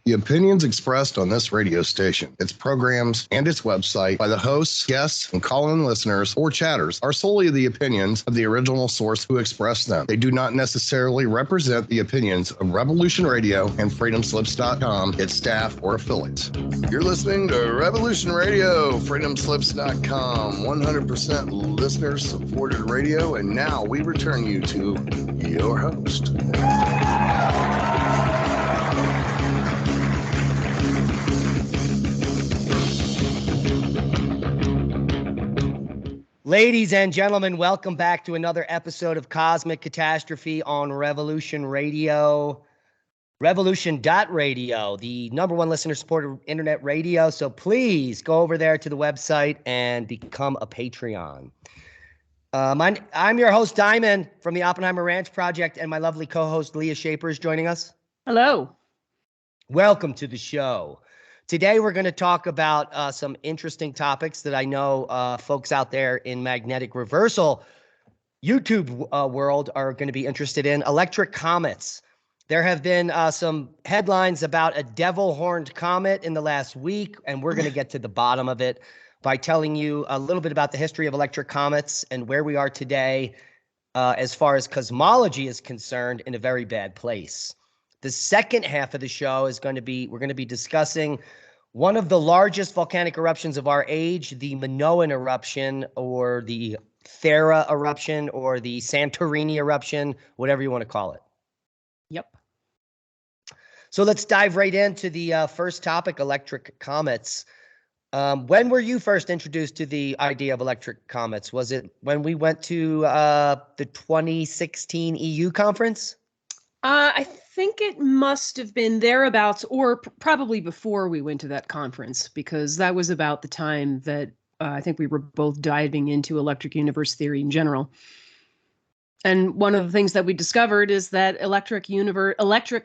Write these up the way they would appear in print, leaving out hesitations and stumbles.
The opinions expressed on this radio station, its programs, and its website by the hosts, guests, and call-in listeners or chatters are solely the opinions of the original source who expressed them. They do not necessarily represent the opinions of Revolution Radio and freedomslips.com, its staff, or affiliates. You're listening to Revolution Radio, freedomslips.com, 100% listener-supported radio, and now we return you to your host. Ladies and gentlemen, welcome back to another episode of Cosmic Catastrophe on Revolution Radio. Revolution.radio, the #1 listener-supported internet radio. So please go over there to the website and become a Patreon. I'm your host, Diamond, from the Oppenheimer Ranch Project, and my lovely co-host, Leah Shaper, is joining us. Hello. Welcome to the show. Today, we're going to talk about some interesting topics that I know folks out there in magnetic reversal YouTube world are going to be interested in. Electric comets. There have been some headlines about a devil-horned comet in the last week, and we're going to get to the bottom of it by telling you a little bit about the history of electric comets and where we are today as far as cosmology is concerned, in a very bad place. The second half of the show is we're going to be discussing one of the largest volcanic eruptions of our age, the Minoan eruption, or the Thera eruption, or the Santorini eruption, whatever you want to call it. Yep. So let's dive right into the first topic, electric comets. When were you first introduced to the idea of electric comets? Was it when we went to the 2016 EU conference? I think it must have been thereabouts, or probably before we went to that conference, because that was about the time that I think we were both diving into electric universe theory in general. And one of the things that we discovered is that electric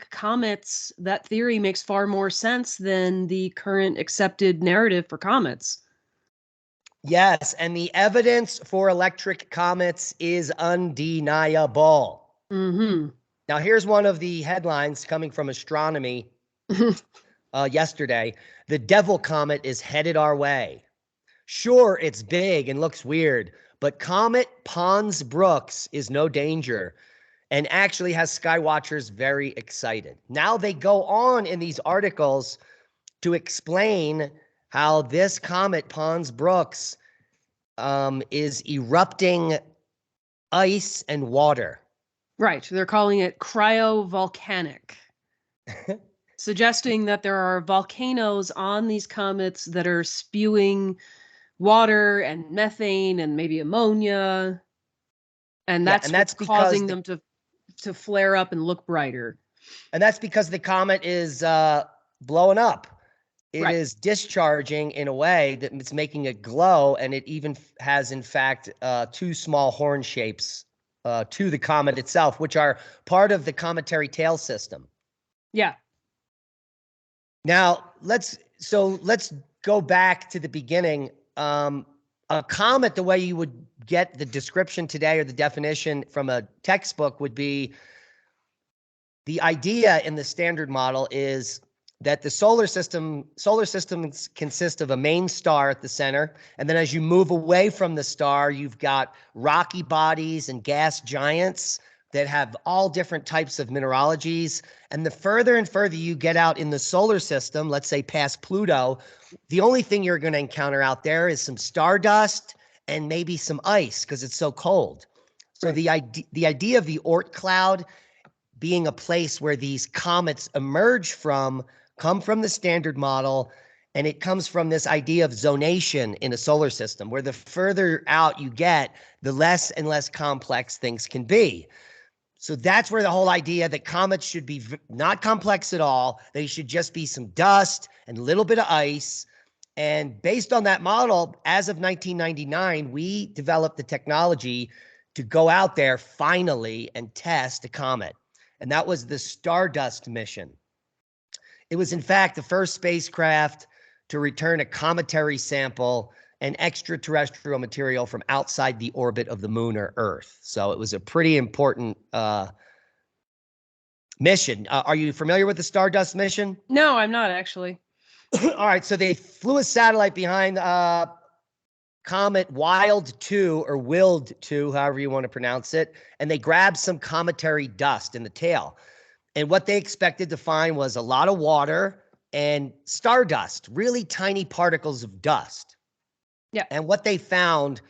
comets, that theory makes far more sense than the current accepted narrative for comets. Yes, and the evidence for electric comets is undeniable. Mm-hmm. Now, here's one of the headlines coming from astronomy yesterday. The Devil Comet is headed our way. Sure, it's big and looks weird, but Comet Pons-Brooks is no danger and actually has skywatchers very excited. Now they go on in these articles to explain how this comet Pons-Brooks is erupting ice and water. Right. They're calling it cryovolcanic, suggesting that there are volcanoes on these comets that are spewing water and methane and maybe ammonia. And that's what's causing them to flare up and look brighter. And that's because the comet is blowing up. It is discharging in a way that it's making it glow, and it even has, in fact, two small horn shapes to the comet itself, which are part of the cometary tail system. Yeah. Now, let's go back to the beginning. A comet, the way you would get the description today or the definition from a textbook would be, the idea in the standard model is that the solar systems consist of a main star at the center, and then as you move away from the star, you've got rocky bodies and gas giants that have all different types of mineralogies. And the further and further you get out in the solar system, let's say past Pluto, the only thing you're going to encounter out there is some stardust and maybe some ice because it's so cold. So the idea of the Oort cloud being a place where these comets emerge from come from the standard model, and it comes from this idea of zonation in a solar system, where the further out you get, the less and less complex things can be. So that's where the whole idea that comets should be not complex at all, they should just be some dust and a little bit of ice. And based on that model, as of 1999, we developed the technology to go out there finally and test a comet. And that was the Stardust mission. It was, in fact, the first spacecraft to return a cometary sample and extraterrestrial material from outside the orbit of the moon or Earth. So it was a pretty important mission. Are you familiar with the Stardust mission? No, I'm not actually. All right, so they flew a satellite behind Comet Wild 2 or Wild 2, however you want to pronounce it, and they grabbed some cometary dust in the tail. And what they expected to find was a lot of water and stardust, really tiny particles of dust. Yeah. And what they found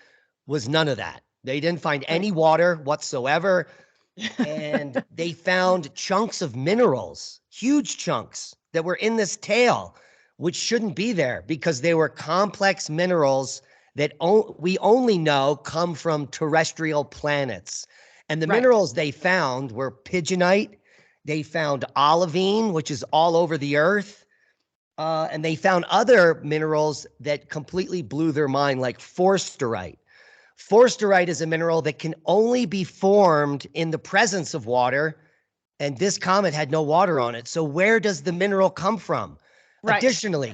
was none of that. They didn't find any water whatsoever. And they found chunks of minerals, huge chunks that were in this tail, which shouldn't be there because they were complex minerals that we only know come from terrestrial planets. And the minerals they found were pigeonite. They found olivine, which is all over the earth. And they found other minerals that completely blew their mind, like forsterite. Forsterite is a mineral that can only be formed in the presence of water. And this comet had no water on it. So where does the mineral come from? Right. Additionally,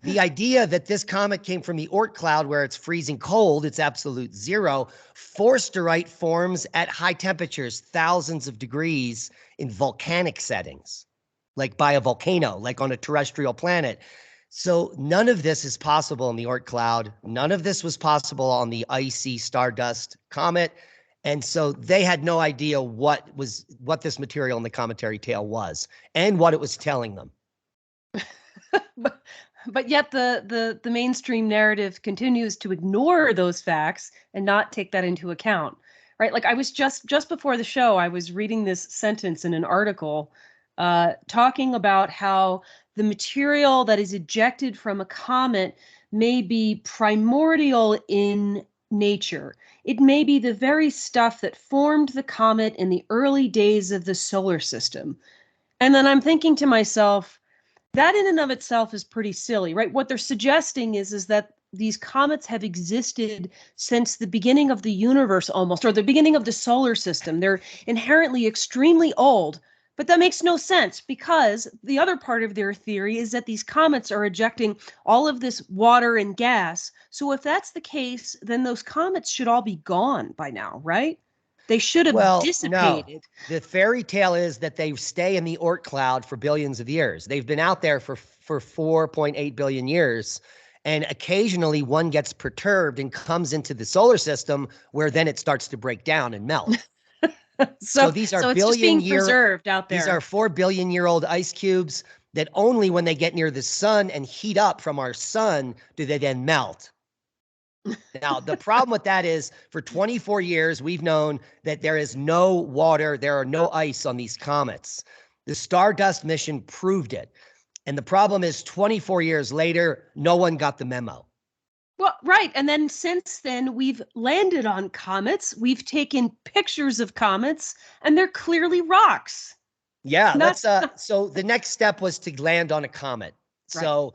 the idea that this comet came from the Oort cloud where it's freezing cold, it's absolute zero. Forsterite forms at high temperatures, thousands of degrees in volcanic settings, like by a volcano, like on a terrestrial planet. So none of this is possible in the Oort cloud. None of this was possible on the icy Stardust comet. And so they had no idea what this material in the cometary tail was and what it was telling them. But yet the mainstream narrative continues to ignore those facts and not take that into account, right? Like I was just before the show, I was reading this sentence in an article talking about how the material that is ejected from a comet may be primordial in nature. It may be the very stuff that formed the comet in the early days of the solar system. And then I'm thinking to myself, that in and of itself is pretty silly, right? What they're suggesting is that these comets have existed since the beginning of the universe almost, or the beginning of the solar system. They're inherently extremely old, but that makes no sense because the other part of their theory is that these comets are ejecting all of this water and gas. So if that's the case, then those comets should all be gone by now, right? They should have dissipated. No. The fairy tale is that they stay in the Oort cloud for billions of years. They've been out there for 4.8 billion years. And occasionally one gets perturbed and comes into the solar system where then it starts to break down and melt. So these are it's just being preserved out there. These are 4 billion year old ice cubes that only when they get near the sun and heat up from our sun do they then melt. Now, the problem with that is for 24 years, we've known that there is no water, there are no ice on these comets. The Stardust mission proved it. And the problem is 24 years later, no one got the memo. Well, right. And then since then, we've landed on comets. We've taken pictures of comets, and they're clearly rocks. Yeah, so the next step was to land on a comet. Right. So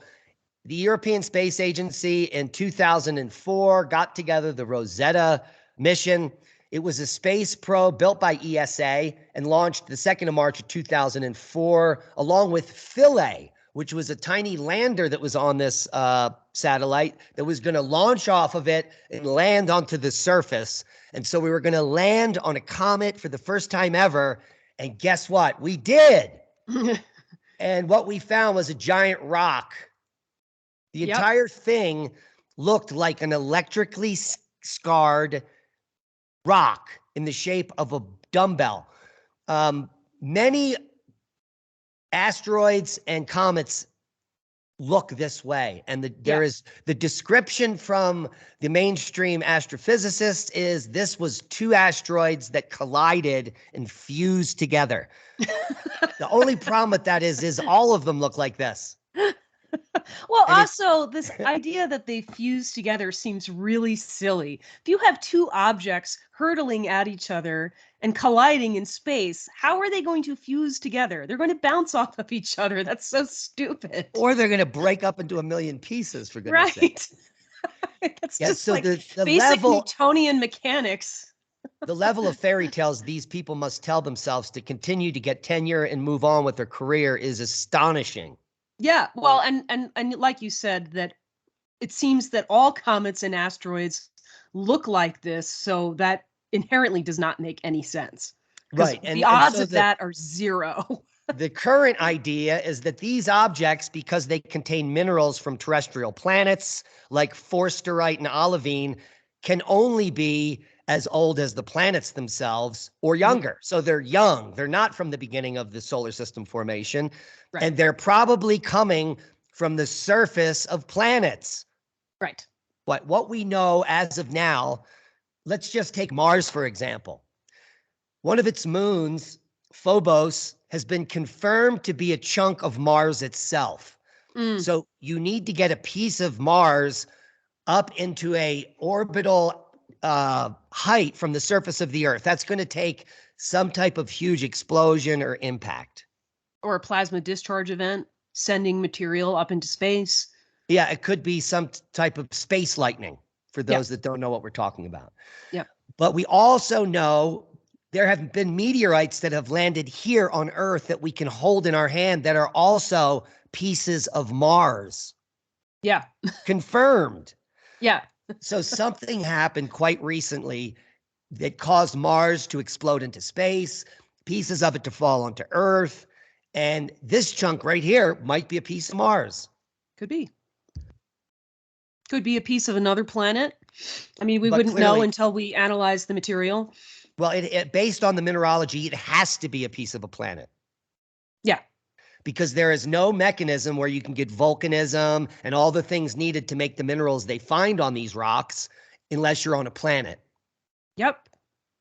the European Space Agency in 2004 got together the Rosetta mission. It was a space probe built by ESA and launched the 2nd of March of 2004, along with Philae, which was a tiny lander that was on this satellite that was going to launch off of it and land onto the surface. And so we were going to land on a comet for the first time ever. And guess what? We did. And what we found was a giant rock. The entire thing looked like an electrically scarred rock in the shape of a dumbbell. Many asteroids and comets look this way. And there is the description from the mainstream astrophysicists is this was 2 asteroids that collided and fused together. The only problem with that is all of them look like this. Well, and also this idea that they fuse together seems really silly. If you have 2 objects hurtling at each other and colliding in space, how are they going to fuse together? They're going to bounce off of each other. That's so stupid. Or they're going to break up into a million pieces, for goodness sake. That's just so like the basic level, Newtonian mechanics. The level of fairy tales these people must tell themselves to continue to get tenure and move on with their career is astonishing. Yeah, well, and like you said, that it seems that all comets and asteroids look like this, so that inherently does not make any sense. Right. The odds of that are zero. The current idea is that these objects, because they contain minerals from terrestrial planets like forsterite and olivine, can only be as old as the planets themselves or younger. So they're young. They're not from the beginning of the solar system formation. Right. And they're probably coming from the surface of planets. Right. But what we know as of now, let's just take Mars, for example. One of its moons, Phobos, has been confirmed to be a chunk of Mars itself. So you need to get a piece of Mars up into a orbital height from the surface of the Earth. That's going to take some type of huge explosion or impact. Or a plasma discharge event, sending material up into space. Yeah, it could be some type of space lightning for those that don't know what we're talking about. Yeah. But we also know there have been meteorites that have landed here on Earth that we can hold in our hand that are also pieces of Mars. Yeah. Confirmed. Yeah. So something happened quite recently that caused Mars to explode into space, pieces of it to fall onto Earth, and this chunk right here might be a piece of Mars. Could be. Could be a piece of another planet. I mean, we But wouldn't clearly- know until we analyze the material. Well, based on the mineralogy, it has to be a piece of a planet. Yeah. Because there is no mechanism where you can get volcanism and all the things needed to make the minerals they find on these rocks unless you're on a planet. Yep.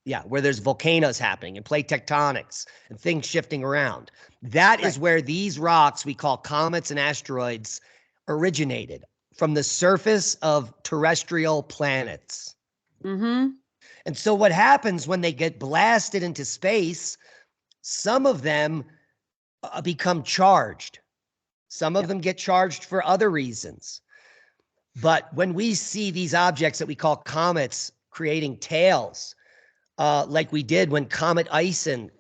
Yeah, where there's volcanoes happening and plate tectonics and things shifting around. That is where these rocks we call comets and asteroids originated, from the surface of terrestrial planets. Mm-hmm. And so what happens when they get blasted into space, some of them become charged. Some of them get charged for other reasons. But when we see these objects that we call comets creating tails, like we did when Comet ISON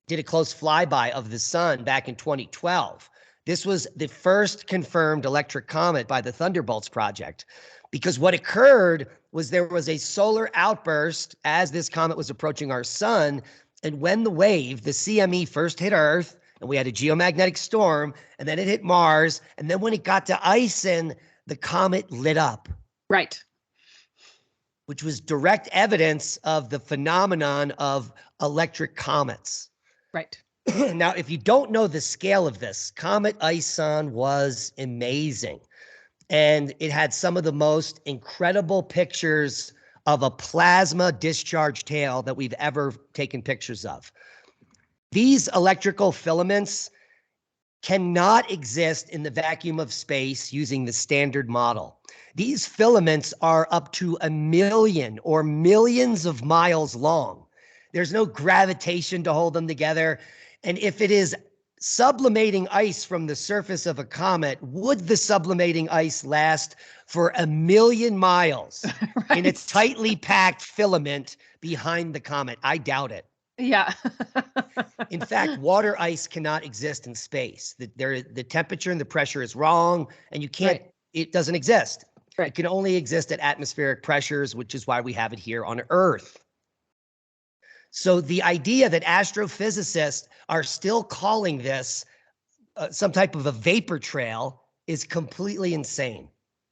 did a close flyby of the sun back in 2012, this was the first confirmed electric comet by the Thunderbolts project. Because what occurred was there was a solar outburst as this comet was approaching our sun. And when the wave, the CME, first hit Earth, and we had a geomagnetic storm, and then it hit Mars, and then when it got to ISON, the comet lit up. Right. Which was direct evidence of the phenomenon of electric comets. Right. Now, if you don't know the scale of this, Comet ISON was amazing. And it had some of the most incredible pictures of a plasma discharge tail that we've ever taken pictures of. These electrical filaments cannot exist in the vacuum of space using the standard model. These filaments are up to 1 million or millions of miles long. There's no gravitation to hold them together. And if it is sublimating ice from the surface of a comet, would the sublimating ice last for 1 million miles Right. in its tightly packed filament behind the comet? I doubt it. Yeah. In fact, water ice cannot exist in space. The temperature and the pressure is wrong, and you can't, it doesn't exist. Right. It can only exist at atmospheric pressures, which is why we have it here on Earth. So the idea that astrophysicists are still calling this some type of a vapor trail is completely insane.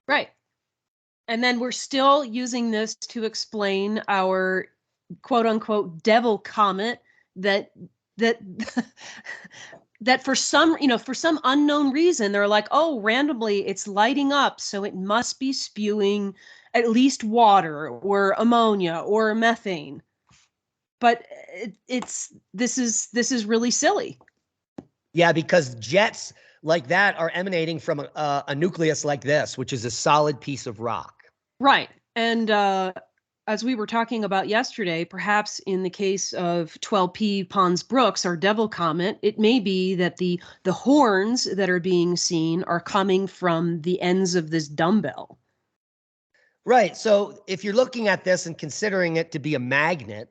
Right. And then we're still using this to explain our quote unquote devil comet that for some unknown reason, they're like, oh, randomly it's lighting up, so it must be spewing at least water or ammonia or methane. But this is really silly. Yeah, because jets like that are emanating from a nucleus like this, which is a solid piece of rock. Right. And as we were talking about yesterday, perhaps in the case of 12P Pons Brooks, our devil comet, it may be that the horns that are being seen are coming from the ends of this dumbbell. Right. So if you're looking at this and considering it to be a magnet,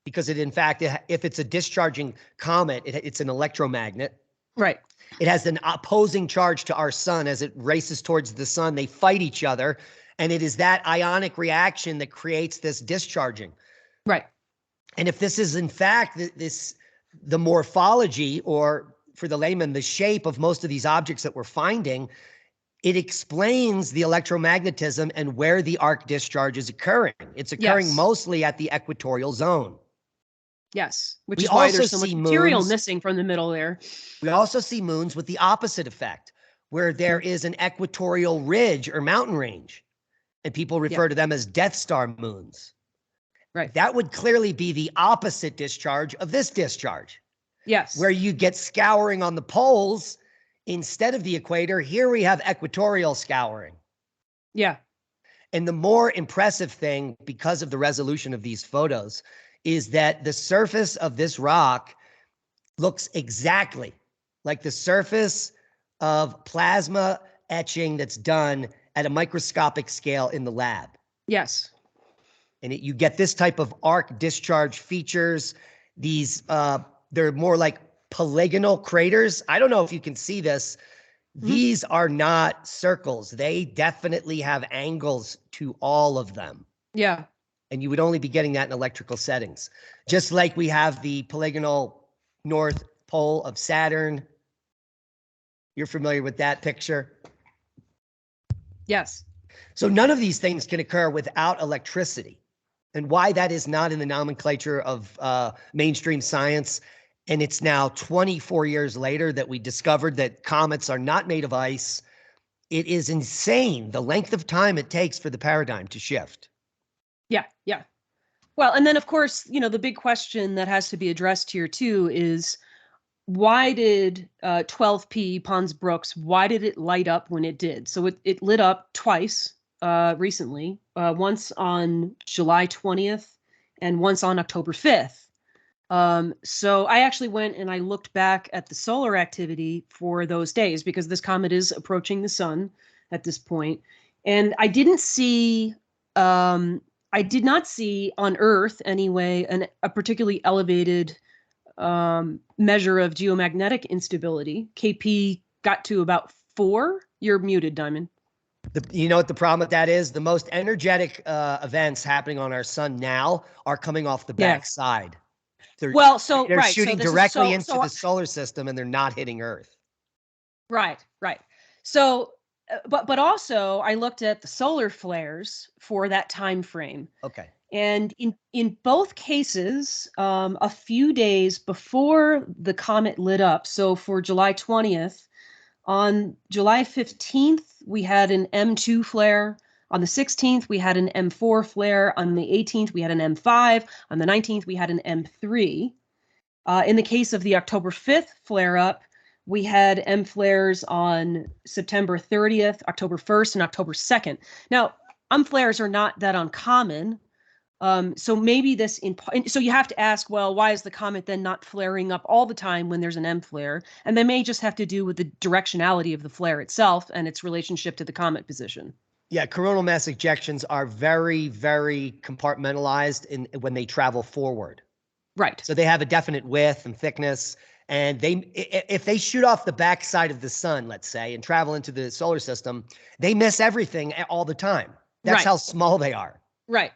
because it, in fact, if it's a discharging comet, it's an electromagnet. Right. It has an opposing charge to our sun as it races towards the sun. They fight each other. And it is that ionic reaction that creates this discharging. Right. And if this is in fact the morphology, or for the layman, the shape of most of these objects that we're finding, it explains the electromagnetism and where the arc discharge is occurring. It's occurring mostly at the equatorial zone. Yes, which We is why also there's so much see material moons. missing from the middle there. We also see moons with the opposite effect, where there is an equatorial ridge or mountain range, and people refer to them as Death Star moons. Right. That would clearly be the opposite discharge of this discharge. Yes. Where you get scouring on the poles instead of the equator. Here we have equatorial scouring. Yeah. And the more impressive thing, because of the resolution of these photos, is that the surface of this rock looks exactly like the surface of plasma etching that's done at a microscopic scale in the lab. Yes. And you get this type of arc discharge features. These, they're more like polygonal craters. I don't know if you can see this. These are not circles. They definitely have angles to all of them. Yeah. And you would only be getting that in electrical settings. Just like we have the polygonal north pole of Saturn. You're familiar with that picture? Yes. So none of these things can occur without electricity. And why that is not in the nomenclature of mainstream science. And it's now 24 years later that we discovered that comets are not made of ice. It is insane the length of time it takes for the paradigm to shift. Yeah, yeah. Well, and then of course, the big question that has to be addressed here too is, why did 12P Pons Brooks, why did it light up when it did? So it lit up twice recently, once on July 20th and once on October 5th. So I actually went and I looked back at the solar activity for those days, because this comet is approaching the sun at this point. And I did not see on Earth anyway, a particularly elevated measure of geomagnetic instability. KP got to about 4. You're muted, Diamond. You know what the problem with that is? The most energetic events happening on our sun now are coming off the backside. They're shooting directly into the solar system, and they're not hitting Earth. Right. So, but also I looked at the solar flares for that time frame. Okay. And in both cases, a few days before the comet lit up, so for July 20th, on July 15th, we had an M2 flare. On the 16th, we had an M4 flare. On the 18th, we had an M5. On the 19th, we had an M3. In the case of the October 5th flare-up, we had M flares on September 30th, October 1st, and October 2nd. Now, M flares are not that uncommon. So maybe this, so you have to ask, well, why is the comet then not flaring up all the time when there's an M flare? And they may just have to do with the directionality of the flare itself and its relationship to the comet position. Yeah, coronal mass ejections are very, very compartmentalized when they travel forward. Right. So they have a definite width and thickness, and if they shoot off the backside of the sun, let's say, and travel into the solar system, they miss everything all the time. That's how small they are. Right.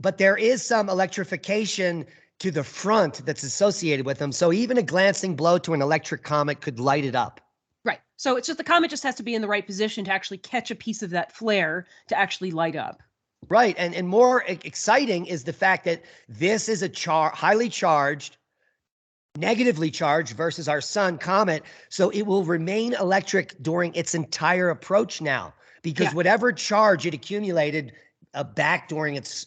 But there is some electrification to the front that's associated with them. So even a glancing blow to an electric comet could light it up. Right. So it's just the comet just has to be in the right position to actually catch a piece of that flare to actually light up. Right. And more exciting is the fact that this is a highly charged, negatively charged versus our sun comet. So it will remain electric during its entire approach now, because whatever charge it accumulated back during its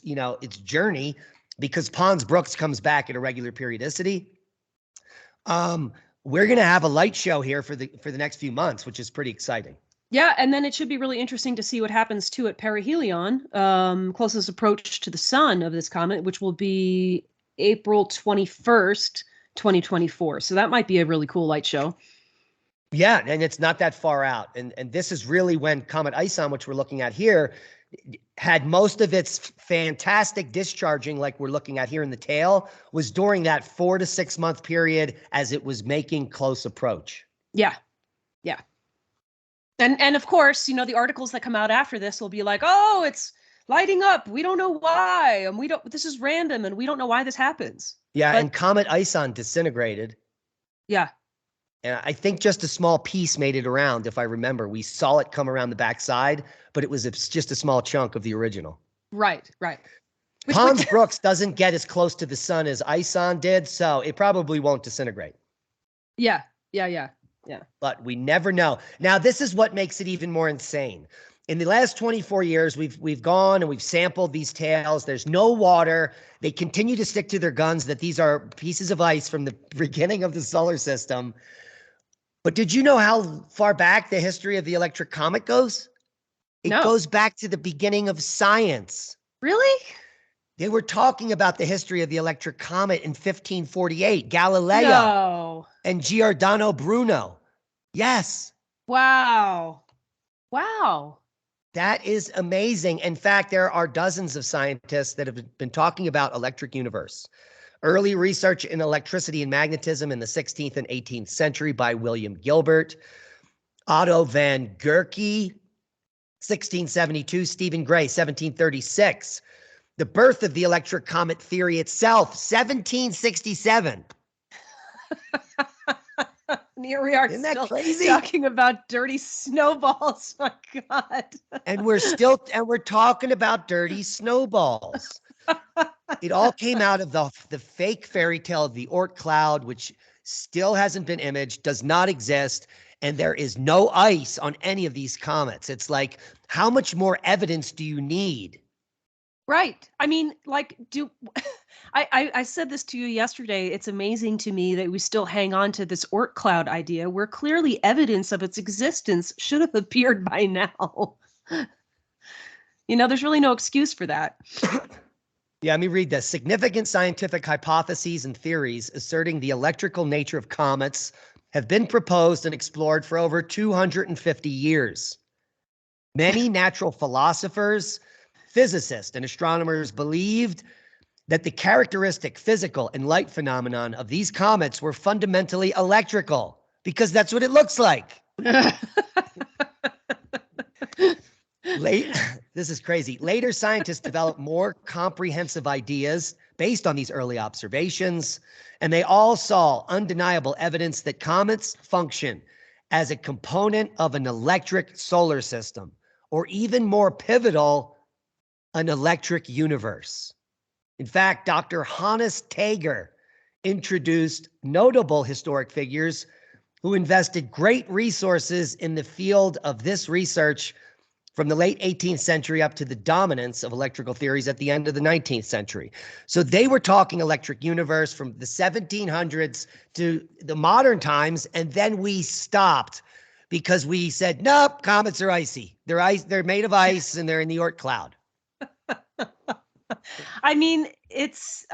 journey, because Pons Brooks comes back at a regular periodicity, we're going to have a light show here for the next few months, which is pretty exciting. Yeah, and then it should be really interesting to see what happens too at perihelion, closest approach to the sun of this comet, which will be April 21st, 2024. So that might be a really cool light show. Yeah, and it's not that far out. And this is really when Comet ISON, which we're looking at here, had most of its fantastic discharging, like we're looking at here in the tail, was during that 4 to 6 month period as it was making close approach. Yeah. And of course, the articles that come out after this will be like, oh, it's lighting up. We don't know why. And this is random and we don't know why this happens. Yeah, But- and Comet ISON disintegrated. Yeah. And I think just a small piece made it around, if I remember. We saw it come around the backside, but it's just a small chunk of the original. Right. Pons Brooks doesn't get as close to the sun as ISON did, so it probably won't disintegrate. Yeah. But we never know. Now, this is what makes it even more insane. In the last 24 years, we've gone and we've sampled these tails. There's no water. They continue to stick to their guns that these are pieces of ice from the beginning of the solar system. But did you know how far back the history of the electric comet goes? It goes back to the beginning of science. Really? They were talking about the history of the electric comet in 1548. Galileo and Giordano Bruno. Yes. Wow. That is amazing. In fact, there are dozens of scientists that have been talking about electric universe. Early research in electricity and magnetism in the 16th and 18th century by William Gilbert, Otto van Guericke, 1672, Stephen Gray, 1736. The birth of the electric comet theory itself, 1767. And here we are. Isn't that still crazy? Talking about dirty snowballs. My God. And we're talking about dirty snowballs. It all came out of the fake fairy tale of the Oort cloud, which still hasn't been imaged, does not exist, and there is no ice on any of these comets. It's like, how much more evidence do you need? Right. I mean, like, I said this to you yesterday. It's amazing to me that we still hang on to this Oort cloud idea, where clearly evidence of its existence should have appeared by now. There's really no excuse for that. Yeah, let me read this. Significant scientific hypotheses and theories asserting the electrical nature of comets have been proposed and explored for over 250 years. Many natural philosophers, physicists, and astronomers believed that the characteristic physical and light phenomenon of these comets were fundamentally electrical, because that's what it looks like. This is crazy. Later, scientists developed more comprehensive ideas based on these early observations, and they all saw undeniable evidence that comets function as a component of an electric solar system, or even more pivotal, an electric universe. In fact, Dr. Hannes Tager introduced notable historic figures who invested great resources in the field of this research from the late 18th century up to the dominance of electrical theories at the end of the 19th century. So they were talking electric universe from the 1700s to the modern times, and then we stopped because we said, nope, comets are icy. They're made of ice, and they're in the Oort cloud. I mean, it's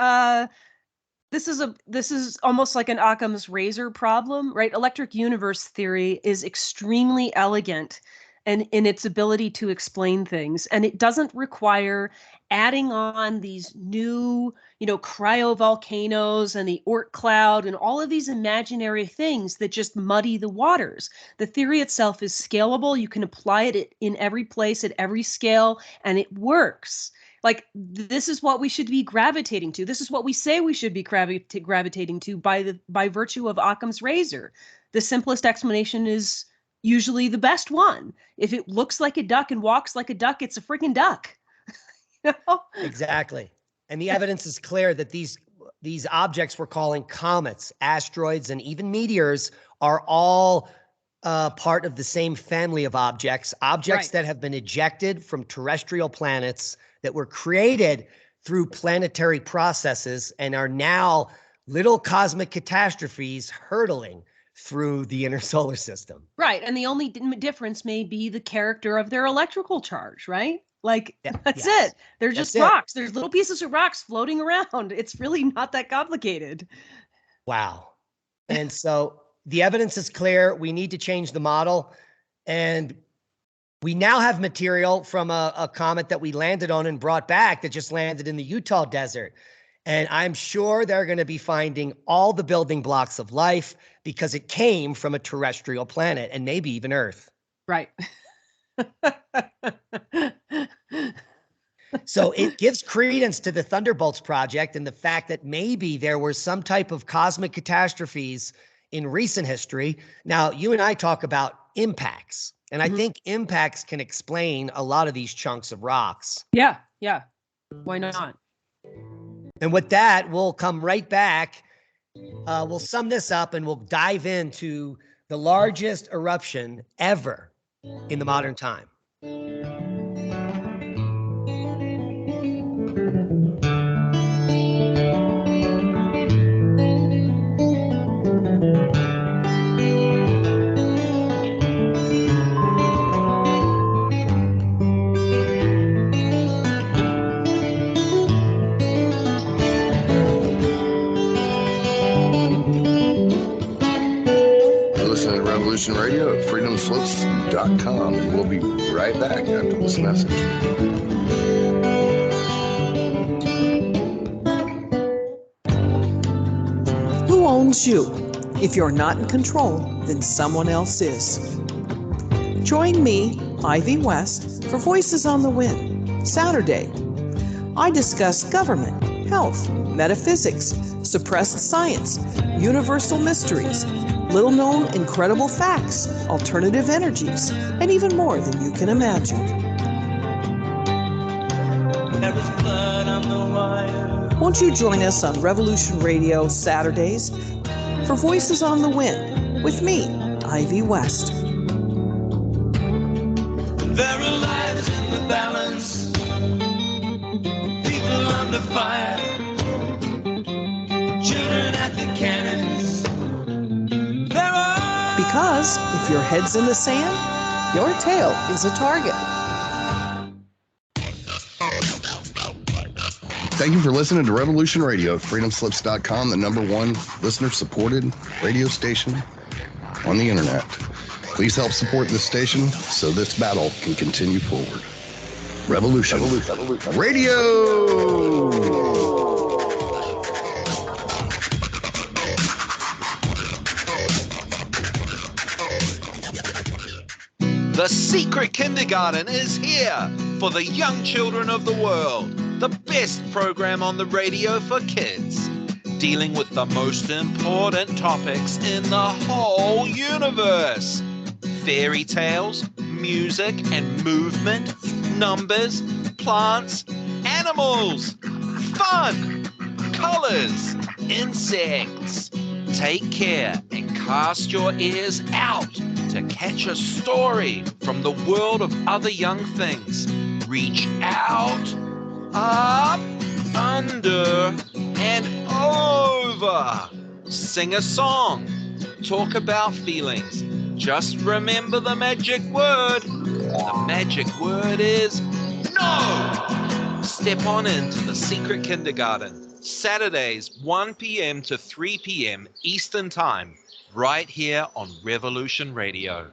this is almost like an Occam's razor problem, right? Electric universe theory is extremely elegant and in its ability to explain things, and it doesn't require adding on these new, cryovolcanoes and the Oort cloud and all of these imaginary things that just muddy the waters. The theory itself is scalable. You can apply it in every place at every scale, and it works. Like, this is what we should be gravitating to. This is what we say we should be gravitating to by virtue of Occam's razor. The simplest explanation is usually the best one. If it looks like a duck and walks like a duck, it's a freaking duck. Exactly. And the evidence is clear that these objects we're calling comets, asteroids, and even meteors are all part of the same family of objects right, that have been ejected from terrestrial planets that were created through planetary processes and are now little cosmic catastrophes hurtling through the inner solar system. Right. And the only difference may be the character of their electrical charge, right? Like, that's it. They're just rocks. There's little pieces of rocks floating around. It's really not that complicated. Wow. And so the evidence is clear. We need to change the model. And we now have material from a comet that we landed on and brought back that just landed in the Utah desert. And I'm sure they're going to be finding all the building blocks of life because it came from a terrestrial planet and maybe even Earth. Right. So it gives credence to the Thunderbolts project and the fact that maybe there were some type of cosmic catastrophes in recent history. Now, you and I talk about impacts, and I think impacts can explain a lot of these chunks of rocks. Yeah. Why not? And with that, we'll come right back. We'll sum this up and we'll dive into the largest eruption ever in the modern time. Listen to Revolution Radio at freedomslips.com, and we'll be right back after this message. Who owns you? If you're not in control, then someone else is. Join me, Ivy West, for Voices on the Wind, Saturday. I discuss government, health, metaphysics, suppressed science, universal mysteries, little-known incredible facts, alternative energies, and even more than you can imagine. Won't you join us on Revolution Radio Saturdays for Voices on the Wind with me, Ivy West. There are lives in the balance, people under fire, children at the cannons. Because if your head's in the sand, your tail is a target. Thank you for listening to Revolution Radio at freedomslips.com, the #1 listener-supported radio station on the internet. Please help support this station so this battle can continue forward. Revolution Radio! The Secret Kindergarten is here for the young children of the world. The best program on the radio for kids, dealing with the most important topics in the whole universe. Fairy tales, music and movement, numbers, plants, animals, fun, colors, insects. Take care and cast your ears out to catch a story from the world of other young things. Reach out, up, under, and over. Sing a song. Talk about feelings. Just remember the magic word. The magic word is no. Step on into the Secret Kindergarten. Saturdays, 1 p.m. to 3 p.m. Eastern Time, right here on Revolution Radio.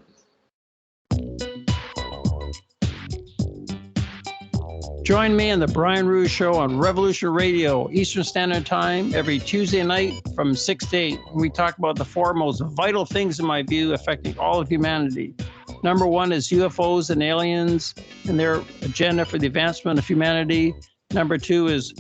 Join me on the Brian Ruhe Show on Revolution Radio, Eastern Standard Time, every Tuesday night from 6 to 8. We talk about the four most vital things, in my view, affecting all of humanity. Number one is UFOs and aliens and their agenda for the advancement of humanity. Number two is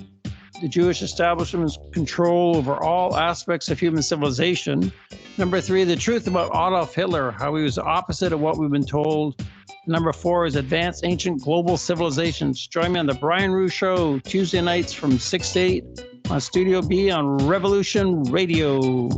the Jewish establishment's control over all aspects of human civilization. Number three, the truth about Adolf Hitler, how he was the opposite of what we've been told. Number four is advanced ancient global civilizations. Join me on the Brian Ruhe Show, Tuesday nights from 6 to 8 on Studio B on Revolution Radio.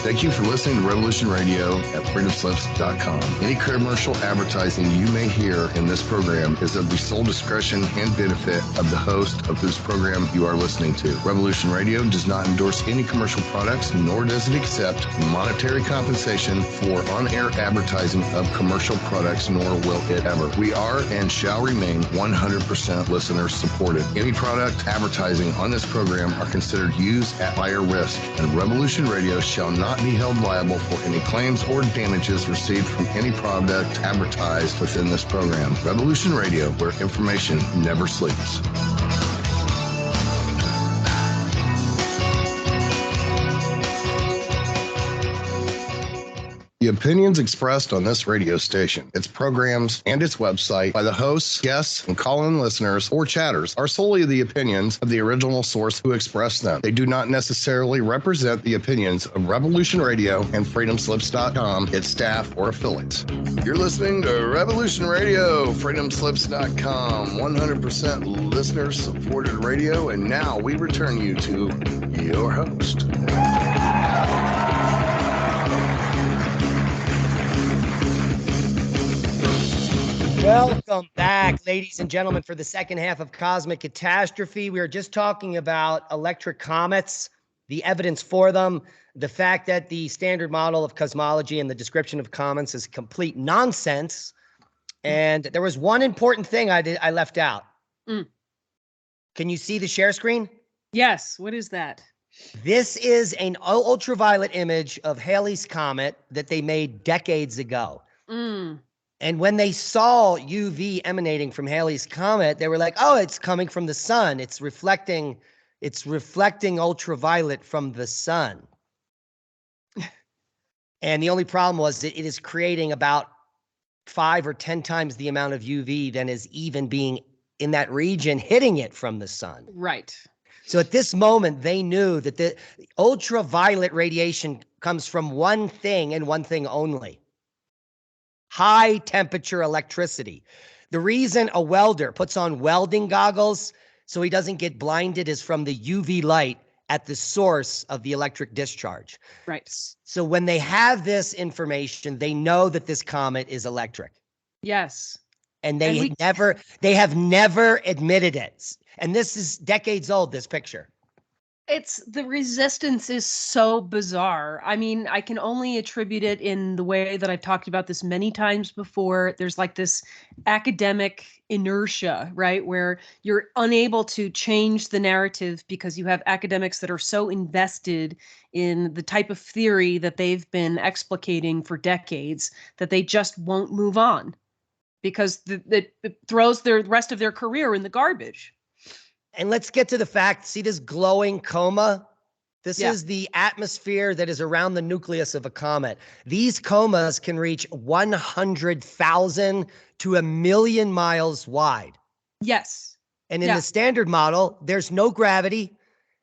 Thank you for listening to Revolution Radio at freedomslips.com. Any commercial advertising you may hear in this program is of the sole discretion and benefit of the host of whose program you are listening to. Revolution Radio does not endorse any commercial products, nor does it accept monetary compensation for on-air advertising of commercial products, nor will it ever. We are and shall remain 100% listener supported. Any product advertising on this program are considered used at higher risk, and Revolution Radio shall not be held liable for any claims or damages received from any product advertised within this program. Revolution Radio, where information never sleeps. The opinions expressed on this radio station, its programs, and its website by the hosts, guests, and call-in listeners or chatters are solely the opinions of the original source who expressed them. They do not necessarily represent the opinions of Revolution Radio and freedomslips.com, its staff, or affiliates. You're listening to Revolution Radio, freedomslips.com, 100% listener-supported radio, and now we return you to your host. Welcome back, ladies and gentlemen, for the second half of Cosmic Catastrophe. We were just talking about electric comets, the evidence for them, the fact that the standard model of cosmology and the description of comets is complete nonsense. And there was one important thing I left out. Can you see the share screen? Yes. What is that? This is an ultraviolet image of Halley's Comet that they made decades ago. And when they saw UV emanating from Halley's Comet, they were like, oh, it's coming from the sun. It's reflecting ultraviolet from the sun. And the only problem was that it is creating about 5 or 10 times the amount of UV than is even being in that region hitting it from the sun. Right. So at this moment, they knew that the ultraviolet radiation comes from one thing and one thing only: high temperature electricity. The reason a welder puts on welding goggles so he doesn't get blinded is from the UV light at the source of the electric discharge. Right. So when they have this information, they know that this comet is electric. Yes. And they have never admitted it. And this is decades old, this picture. The resistance is so bizarre. I mean, I can only attribute it in the way that I've talked about this many times before. There's like this academic inertia, right? Where you're unable to change the narrative because you have academics that are so invested in the type of theory that they've been explicating for decades that they just won't move on because it throws the rest of their career in the garbage. And let's get to the fact. See this glowing coma? This is the atmosphere that is around the nucleus of a comet. These comas can reach 100,000 to 1,000,000 miles wide. Yes. And in the standard model, there's no gravity.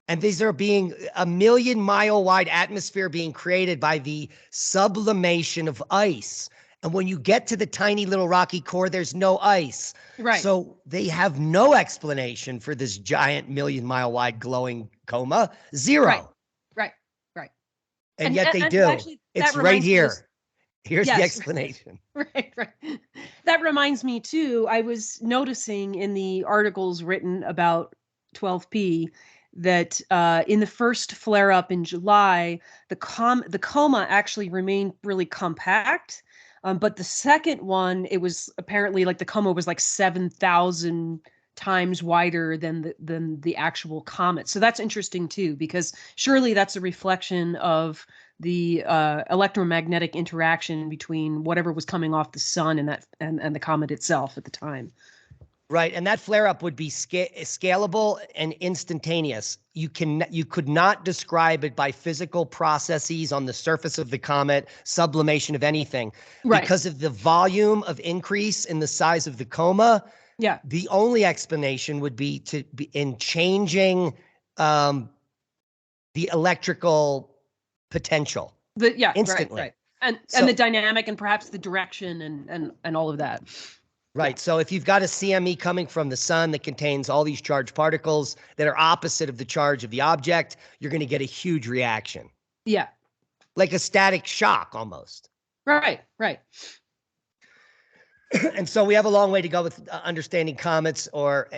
And these are being 1,000,000-mile wide atmosphere being created by the sublimation of ice. And when you get to the tiny little rocky core, there's no ice. Right. So they have no explanation for this giant 1,000,000-mile wide glowing coma. Zero. Right. And yet they do. Actually, it's right here. Here's the explanation. Right. That reminds me too, I was noticing in the articles written about 12P that in the first flare-up in July, the coma actually remained really compact. But the second one, it was apparently like the coma was like 7,000 times wider than the actual comet. So that's interesting too, because surely that's a reflection of the electromagnetic interaction between whatever was coming off the sun and the comet itself at the time. Right, and that flare-up would be scalable and instantaneous. You could not describe it by physical processes on the surface of the comet, sublimation of anything, because of the volume of increase in the size of the coma. Yeah, the only explanation would be in changing the electrical potential. Instantly, right. And the dynamic and perhaps the direction and all of that. Right. So if you've got a CME coming from the sun that contains all these charged particles that are opposite of the charge of the object, you're going to get a huge reaction. Yeah. Like a static shock almost. Right. And so we have a long way to go with understanding comets or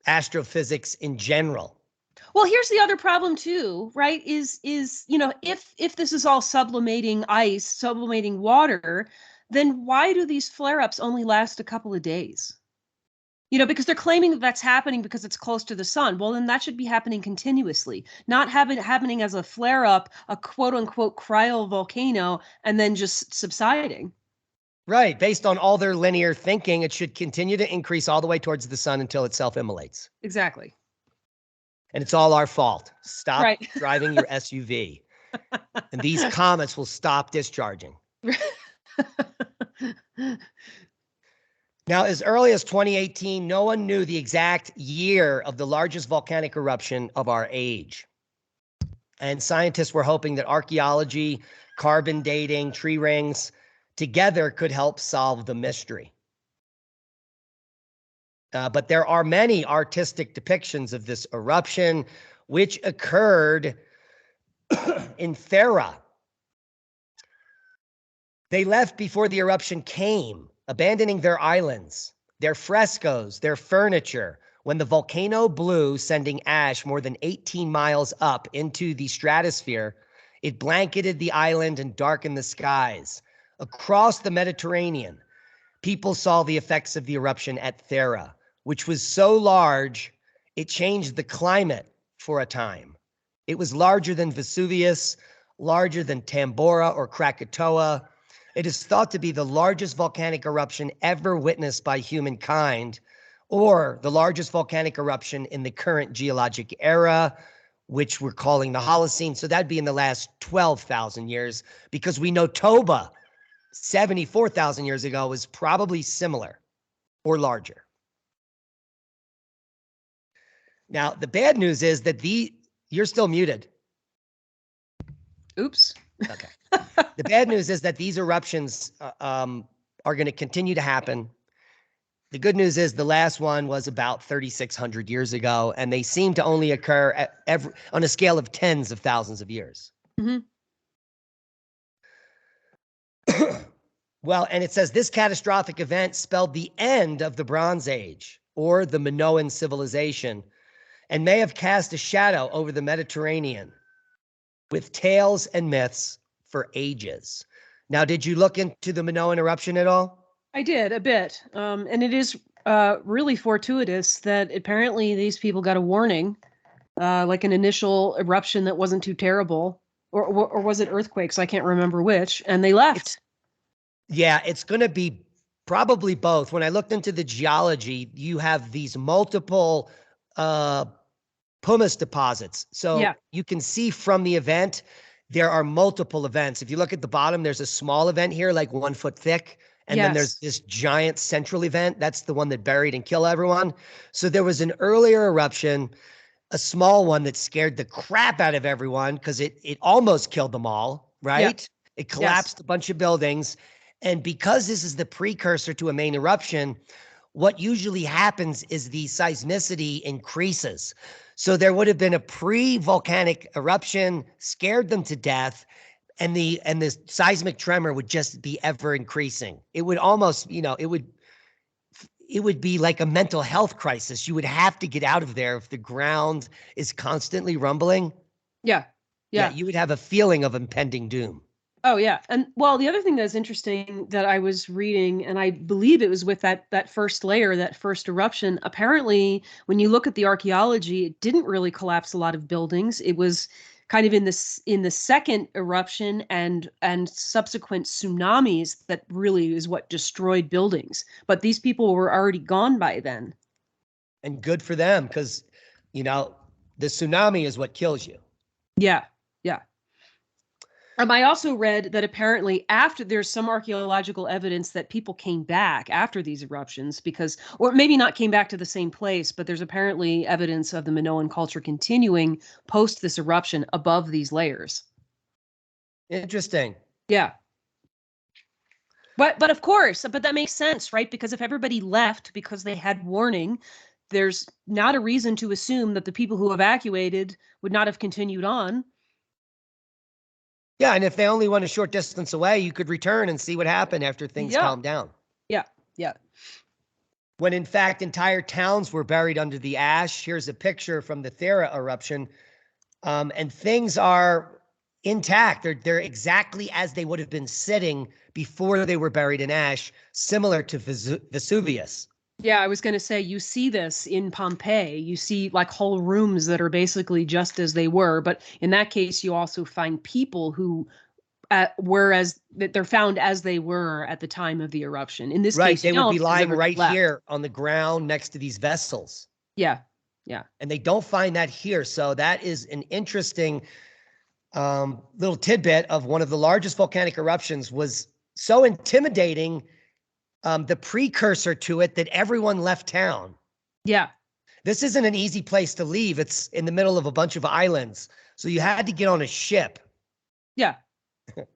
astrophysics in general. Well, here's the other problem too, right? Is if this is all sublimating ice, sublimating water, then why do these flare-ups only last a couple of days? Because they're claiming that that's happening because it's close to the sun. Well, then that should be happening continuously, not happening as a flare-up, a quote-unquote cryovolcano, and then just subsiding. Right. Based on all their linear thinking, it should continue to increase all the way towards the sun until it self-immolates. Exactly. And it's all our fault. Stop driving your SUV. And these comets will stop discharging. Now, as early as 2018, no one knew the exact year of the largest volcanic eruption of our age. And scientists were hoping that archaeology, carbon dating, tree rings together could help solve the mystery. But there are many artistic depictions of this eruption, which occurred in Thera. They left before the eruption came, abandoning their islands, their frescoes, their furniture, when the volcano blew, sending ash more than 18 miles up into the stratosphere. It blanketed the island and darkened the skies. Across the Mediterranean, people saw the effects of the eruption at Thera, which was so large, it changed the climate for a time. It was larger than Vesuvius, larger than Tambora or Krakatoa. It is thought to be the largest volcanic eruption ever witnessed by humankind, or the largest volcanic eruption in the current geologic era, which we're calling the Holocene. So that'd be in the last 12,000 years, because we know Toba 74,000 years ago was probably similar or larger. Now, the bad news is that you're still muted. Oops. Okay. The bad news is that these eruptions are going to continue to happen. The good news is the last one was about 3,600 years ago, and they seem to only occur on a scale of tens of thousands of years. Mm-hmm. Well, and it says this catastrophic event spelled the end of the Bronze Age, or the Minoan civilization, and may have cast a shadow over the Mediterranean with tales and myths for ages. Now, did you look into the Minoan eruption at all? I did a bit. And it is really fortuitous that apparently these people got a warning, like an initial eruption that wasn't too terrible, or was it earthquakes? I can't remember which, and they left. Yeah, it's going to be probably both. When I looked into the geology, you have these multiple pumice deposits. So you can see from the event, there are multiple events. If you look at the bottom, there's a small event here, like 1 foot thick. And then there's this giant central event. That's the one that buried and killed everyone. So there was an earlier eruption, a small one that scared the crap out of everyone because it almost killed them all, right? Yeah. It collapsed a bunch of buildings. And because this is the precursor to a main eruption, what usually happens is the seismicity increases. So there would have been a pre-volcanic eruption, scared them to death, and the seismic tremor would just be ever increasing. It would almost, it would be like a mental health crisis. You would have to get out of there if the ground is constantly rumbling. Yeah, you would have a feeling of impending doom. Oh, yeah. And well, the other thing that's interesting that I was reading, and I believe it was with that first layer, that first eruption, apparently, when you look at the archaeology, it didn't really collapse a lot of buildings. It was kind of in the second eruption and subsequent tsunamis that really is what destroyed buildings. But these people were already gone by then. And good for them, because, the tsunami is what kills you. Yeah. I also read that apparently after there's some archaeological evidence that people came back after these eruptions or maybe not came back to the same place, but there's apparently evidence of the Minoan culture continuing post this eruption above these layers. Interesting. Yeah. But of course, that makes sense, right? Because if everybody left because they had warning, there's not a reason to assume that the people who evacuated would not have continued on. Yeah, and if they only went a short distance away, you could return and see what happened after things calmed down. Yeah. When in fact, entire towns were buried under the ash. Here's a picture from the Thera eruption. And things are intact. They're exactly as they would have been sitting before they were buried in ash, similar to Vesuvius. Yeah, I was going to say, you see this in Pompeii. You see like whole rooms that are basically just as they were. But in that case, you also find people who they're found as they were at the time of the eruption. In this case, they would be lying right here on the ground next to these vessels. Yeah. And they don't find that here. So that is an interesting little tidbit of one of the largest volcanic eruptions was so intimidating, the precursor to it, that everyone left town. Yeah. This isn't an easy place to leave. It's in the middle of a bunch of islands. So you had to get on a ship. Yeah.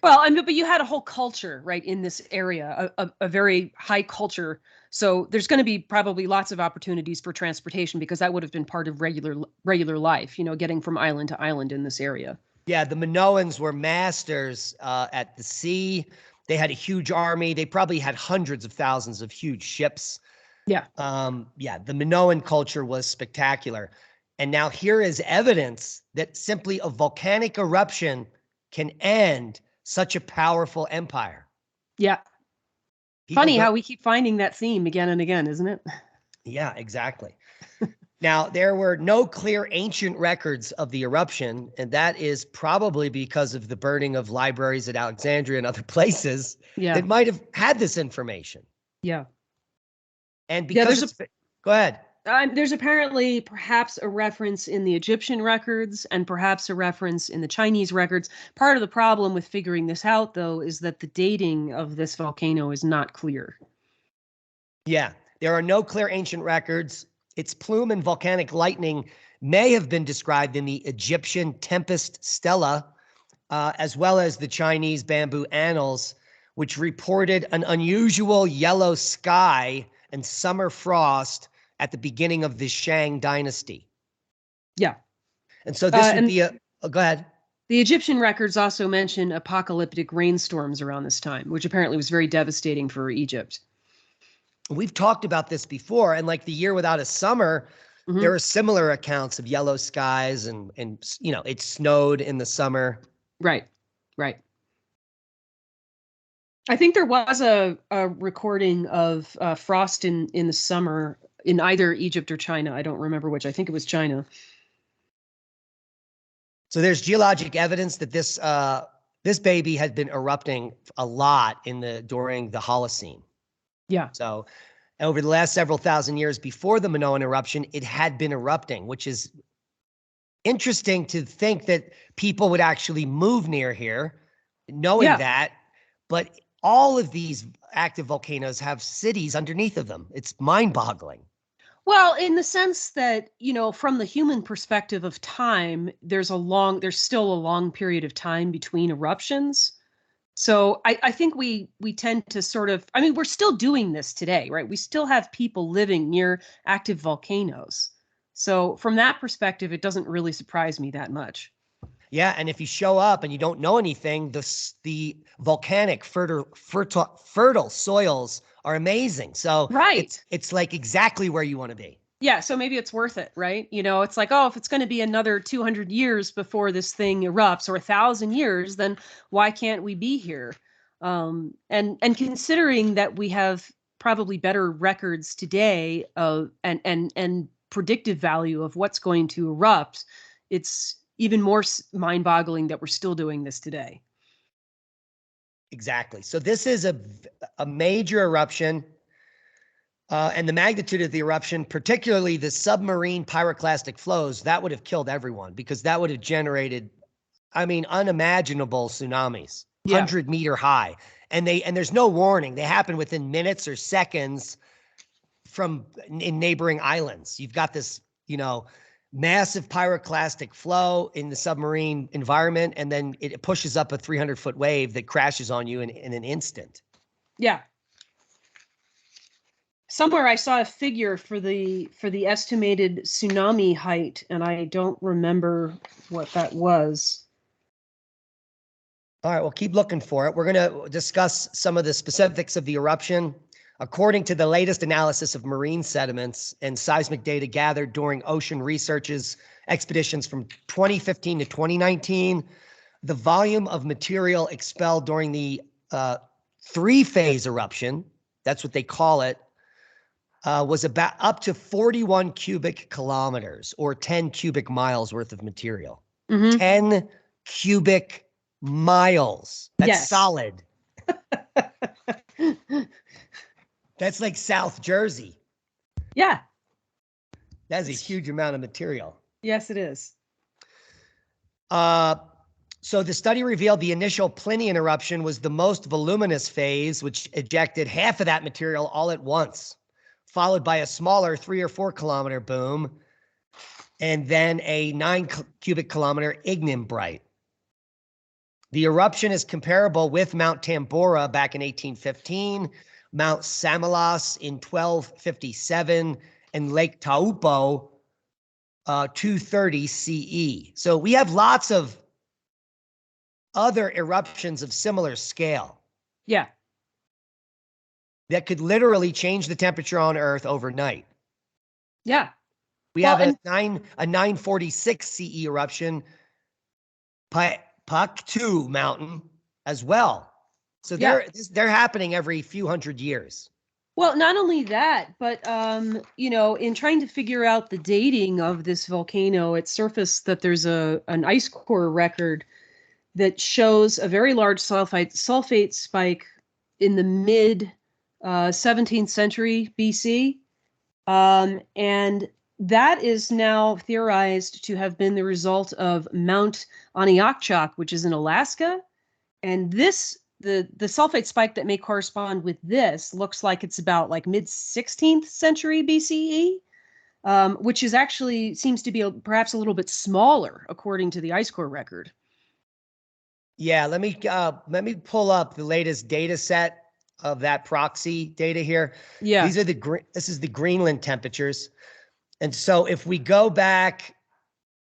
Well, I mean, but you had a whole culture, right, in this area, a very high culture. So there's going to be probably lots of opportunities for transportation, because that would have been part of regular life, getting from island to island in this area. Yeah, the Minoans were masters at the sea. They had a huge army. They probably had hundreds of thousands of huge ships. Yeah. The Minoan culture was spectacular. And now here is evidence that simply a volcanic eruption can end such a powerful empire. Yeah. Funny how we keep finding that theme again and again, isn't it? Yeah, exactly. Now, there were no clear ancient records of the eruption, and that is probably because of the burning of libraries at Alexandria and other places that might have had this information. Yeah. And because go ahead. There's apparently perhaps a reference in the Egyptian records and perhaps a reference in the Chinese records. Part of the problem with figuring this out, though, is that the dating of this volcano is not clear. Yeah, there are no clear ancient records. Its plume and volcanic lightning may have been described in the Egyptian Tempest Stela, as well as the Chinese Bamboo Annals, which reported an unusual yellow sky and summer frost at the beginning of the Shang dynasty. Yeah. And so this would be go ahead. The Egyptian records also mention apocalyptic rainstorms around this time, which apparently was very devastating for Egypt. We've talked about this before, and like the year without a summer, there are similar accounts of yellow skies and it snowed in the summer. Right. I think there was a recording of frost in the summer in either Egypt or China. I don't remember which. I think it was China. So there's geologic evidence that this baby had been erupting a lot during the Holocene. Yeah. So over the last several thousand years before the Minoan eruption, it had been erupting, which is interesting to think that people would actually move near here knowing that. But all of these active volcanoes have cities underneath of them. It's mind-boggling. Well, in the sense that, from the human perspective of time, there's still a long period of time between eruptions. So I think we tend to sort of, we're still doing this today, right? We still have people living near active volcanoes. So from that perspective, it doesn't really surprise me that much. Yeah, and if you show up and you don't know anything, the volcanic fertile soils are amazing. So it's like exactly where you want to be. Yeah, so maybe it's worth it, right? It's like, if it's going to be another 200 years before this thing erupts, or 1,000 years, then why can't we be here? And considering that we have probably better records today and predictive value of what's going to erupt, it's even more mind-boggling that we're still doing this today. Exactly. So this is a major eruption. And the magnitude of the eruption, particularly the submarine pyroclastic flows, that would have killed everyone, because that would have generated, unimaginable tsunamis, 100-meter high. And there's no warning. They happen within minutes or seconds in neighboring islands. You've got this, massive pyroclastic flow in the submarine environment, and then it pushes up a 300-foot wave that crashes on you in an instant. Yeah. Somewhere I saw a figure for the estimated tsunami height, and I don't remember what that was. All right, well, keep looking for it. We're going to discuss some of the specifics of the eruption. According to the latest analysis of marine sediments and seismic data gathered during ocean researches expeditions from 2015 to 2019, the volume of material expelled during the three-phase eruption, that's what they call it, was about up to 41 cubic kilometers, or 10 cubic miles worth of material. 10 cubic miles. That's solid. That's like South Jersey. Yeah. That's a huge amount of material. Yes, it is. So the study revealed the initial Plinian eruption was the most voluminous phase, which ejected half of that material all at once, followed by a smaller 3 or 4 kilometer boom, and then a 9 cubic kilometer ignimbrite. The eruption is comparable with Mount Tambora back in 1815, Mount Samalas in 1257, and Lake Taupo 230 CE. So we have lots of other eruptions of similar scale. Yeah. That could literally change the temperature on Earth overnight. Yeah. We have a 946 CE eruption, Paktu Mountain as well. So they're happening every few hundred years. Well, not only that, but in trying to figure out the dating of this volcano, it surfaced that there's an ice core record that shows a very large sulfate spike in the mid 17th century BC. And that is now theorized to have been the result of Mount Aniakchak, which is in Alaska. And the sulfate spike that may correspond with this looks like it's about like mid 16th century BCE, which is actually seems to be perhaps a little bit smaller according to the ice core record. Yeah, let me pull up the latest data set of that proxy data here. Yeah. This is the Greenland temperatures. And so if we go back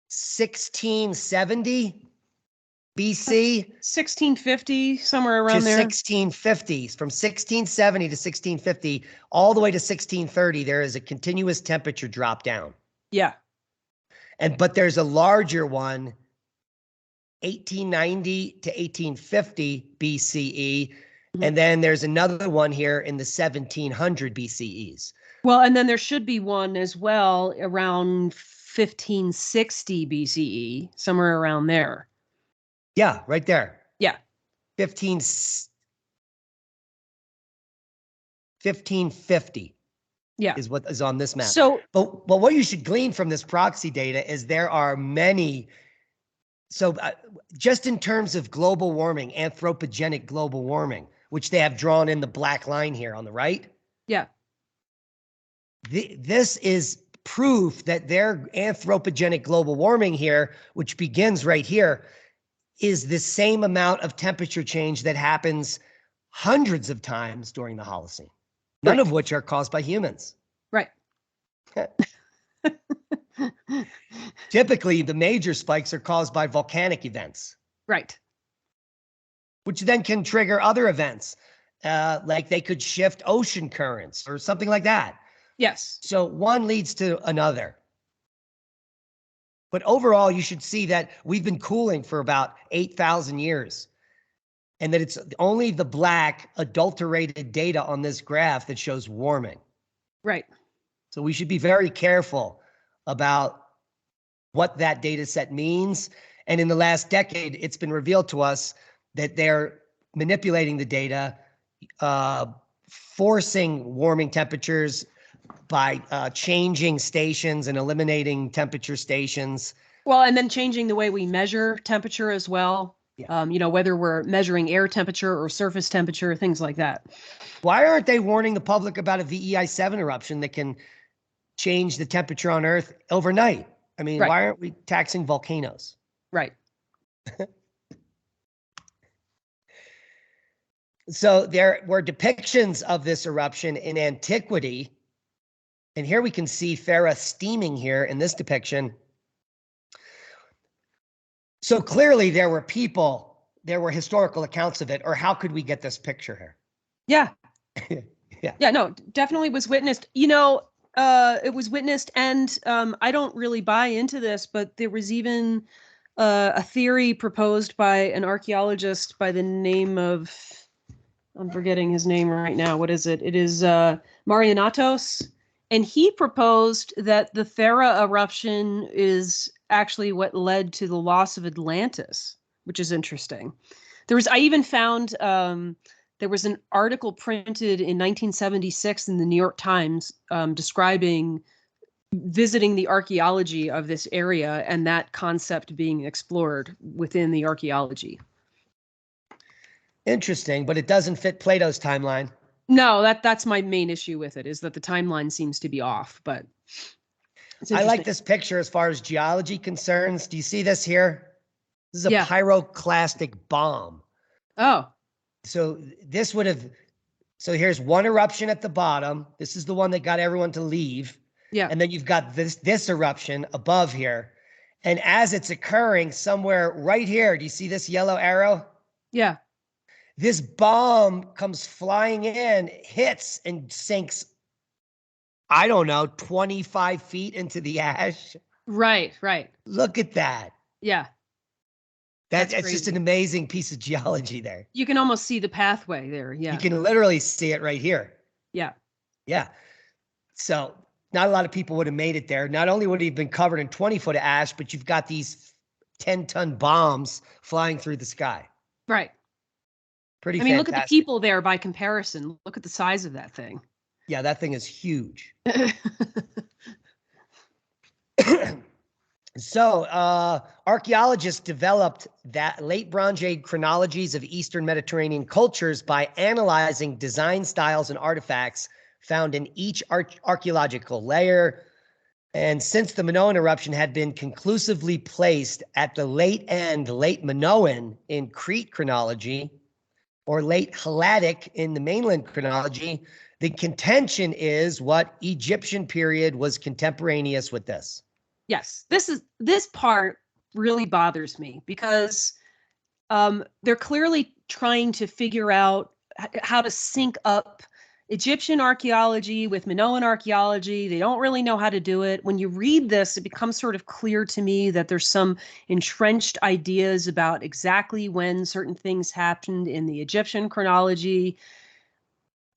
1670 BC 1650, somewhere around to there. 1650s, from 1670 to 1650 all the way to 1630, there is a continuous temperature drop down. Yeah. But there's a larger one 1890 to 1850 BCE. And then there's another one here in the 1700 BCEs. Well, and then there should be one as well around 1560 BCE, somewhere around there. Yeah, right there. Yeah. 1550. Yeah. Is what is on this map. So, but what you should glean from this proxy data is there are many. So just in terms of global warming, anthropogenic global warming, which they have drawn in the black line here on the right. Yeah. This is proof that their anthropogenic global warming here, which begins right here, is the same amount of temperature change that happens hundreds of times during the Holocene, none of which are caused by humans. Right. Typically, the major spikes are caused by volcanic events. Right. Which then can trigger other events, like they could shift ocean currents or something like that. Yes. So one leads to another. But overall, you should see that we've been cooling for about 8,000 years, and that it's only the black adulterated data on this graph that shows warming. Right. So we should be very careful about what that data set means. And in the last decade, it's been revealed to us that they're manipulating the data, forcing warming temperatures by changing stations and eliminating temperature stations. Well, and then changing the way we measure temperature as well. Yeah. Whether we're measuring air temperature or surface temperature, things like that. Why aren't they warning the public about a VEI-7 eruption that can change the temperature on Earth overnight? I mean, right. Why aren't we taxing volcanoes? Right. So there were depictions of this eruption in antiquity. And here we can see Farah steaming here in this depiction. So clearly there were historical accounts of it, or how could we get this picture here? Yeah. Yeah. Yeah, no, definitely was witnessed. It was witnessed, and I don't really buy into this, but there was even a theory proposed by an archaeologist by the name of, I'm forgetting his name right now. What is it? It is Marianatos. And he proposed that the Thera eruption is actually what led to the loss of Atlantis, which is interesting. I even found there was an article printed in 1976 in the New York Times describing visiting the archaeology of this area and that concept being explored within the archaeology. Interesting, but it doesn't fit Plato's timeline. No, that's my main issue with it, is that the timeline seems to be off, but I like this picture as far as geology concerns. Do you see this here? This is a pyroclastic bomb. Oh. So this would have, so here's one eruption at the bottom. This is the one that got everyone to leave. Yeah. And then you've got this eruption above here. And as it's occurring somewhere right here, do you see this yellow arrow? Yeah. This bomb comes flying in, hits and sinks, I don't know, 25 feet into the ash. Right, right. Look at that. Yeah. It's just an amazing piece of geology there. You can almost see the pathway there. Yeah. You can literally see it right here. Yeah. Yeah. So not a lot of people would have made it there. Not only would he have been covered in 20 foot of ash, but you've got these 10-ton bombs flying through the sky. Right. Pretty I mean, fantastic. look at the people there by comparison. Look at the size of that thing. Yeah, that thing is huge. So archaeologists developed that late Bronze Age chronologies of Eastern Mediterranean cultures by analyzing design styles and artifacts found in each archaeological layer. And since the Minoan eruption had been conclusively placed at the late Minoan in Crete chronology, or late Helladic in the mainland chronology, the contention is what Egyptian period was contemporaneous with this. Yes, this part really bothers me because they're clearly trying to figure out how to sync up Egyptian archaeology with Minoan archaeology. They don't really know how to do it. When you read this, it becomes sort of clear to me that there's some entrenched ideas about exactly when certain things happened in the Egyptian chronology.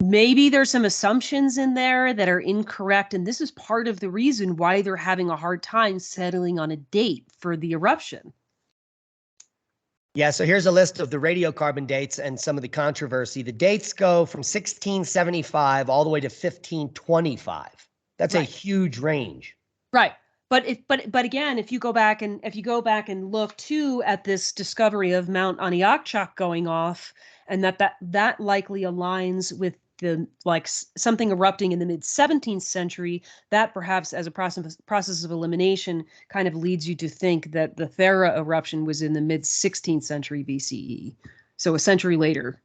Maybe there's some assumptions in there that are incorrect, and this is part of the reason why they're having a hard time settling on a date for the eruption. Yeah, so here's a list of the radiocarbon dates and some of the controversy. The dates go from 1675 all the way to 1525. That's a huge range. Right. But again, if you go back and look too at this discovery of Mount Aniakchak going off, and that likely aligns with the something erupting in the mid 17th century, that perhaps as a process of elimination kind of leads you to think that the Thera eruption was in the mid 16th century BCE, so a century later.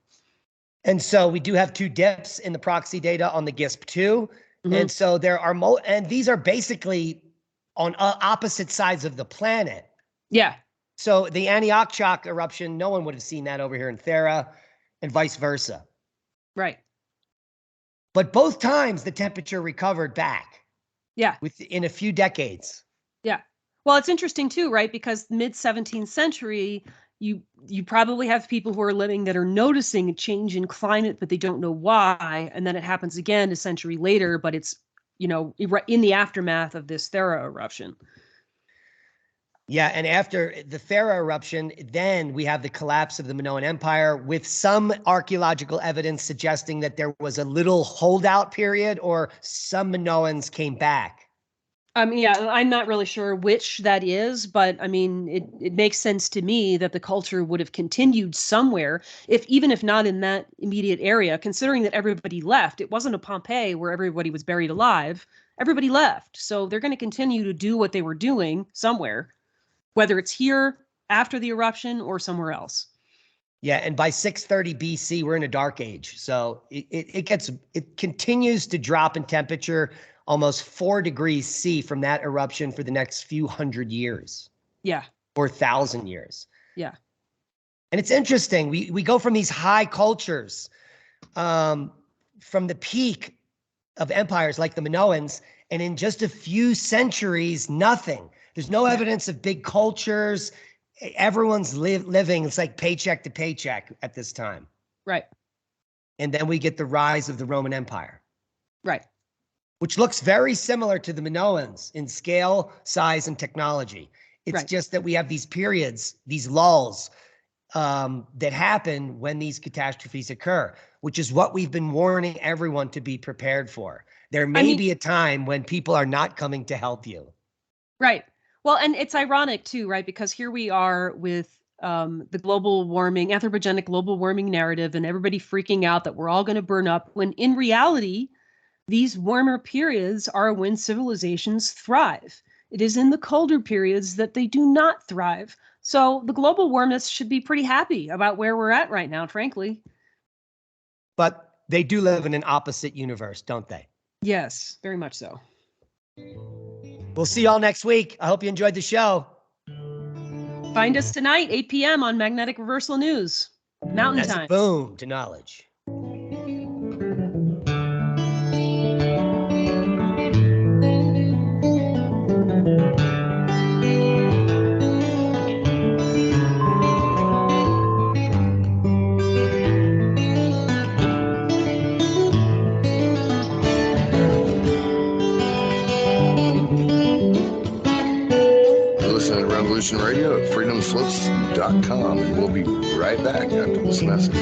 And so we do have two dips in the proxy data on the GISP2, and so there are and these are basically on opposite sides of the planet. Yeah. So the Aniakchak eruption, no one would have seen that over here in Thera, and vice versa. Right. But both times the temperature recovered back. Yeah. Within a few decades. Yeah. Well, it's interesting too, right? Because mid 17th century, you probably have people who are living that are noticing a change in climate, but they don't know why. And then it happens again a century later, but it's, in the aftermath of this Thera eruption. Yeah, and after the Thera eruption, then we have the collapse of the Minoan Empire, with some archaeological evidence suggesting that there was a little holdout period, or some Minoans came back. Yeah, I'm not really sure which that is, but I mean, it makes sense to me that the culture would have continued somewhere, even if not in that immediate area, considering that everybody left. It wasn't a Pompeii where everybody was buried alive. Everybody left. So they're going to continue to do what they were doing somewhere, whether it's here after the eruption or somewhere else. Yeah, and by 630 BC, we're in a dark age. So it continues to drop in temperature almost 4 degrees C from that eruption for the next few hundred years. Yeah. Or 1,000 years. Yeah. And it's interesting. We go from these high cultures, from the peak of empires like the Minoans, and in just a few centuries, nothing. There's no evidence of big cultures. Everyone's living, it's like paycheck to paycheck at this time. Right. And then we get the rise of the Roman Empire. Right. Which looks very similar to the Minoans in scale, size, and technology. It's just that we have these periods, these lulls that happen when these catastrophes occur, which is what we've been warning everyone to be prepared for. there may be a time when people are not coming to help you. Right. Well, and it's ironic too, right? Because here we are with the global warming, anthropogenic global warming narrative, and everybody freaking out that we're all going to burn up, when in reality, these warmer periods are when civilizations thrive. It is in the colder periods that they do not thrive. So the global warmers should be pretty happy about where we're at right now, frankly. But they do live in an opposite universe, don't they? Yes, very much so. We'll see y'all next week. I hope you enjoyed the show. Find us tonight, 8 p.m. on Magnetic Reversal News, Mountain That's Time. a boom to knowledge. Listen to Revolution Radio at freedomslips.com, and we'll be right back after this message.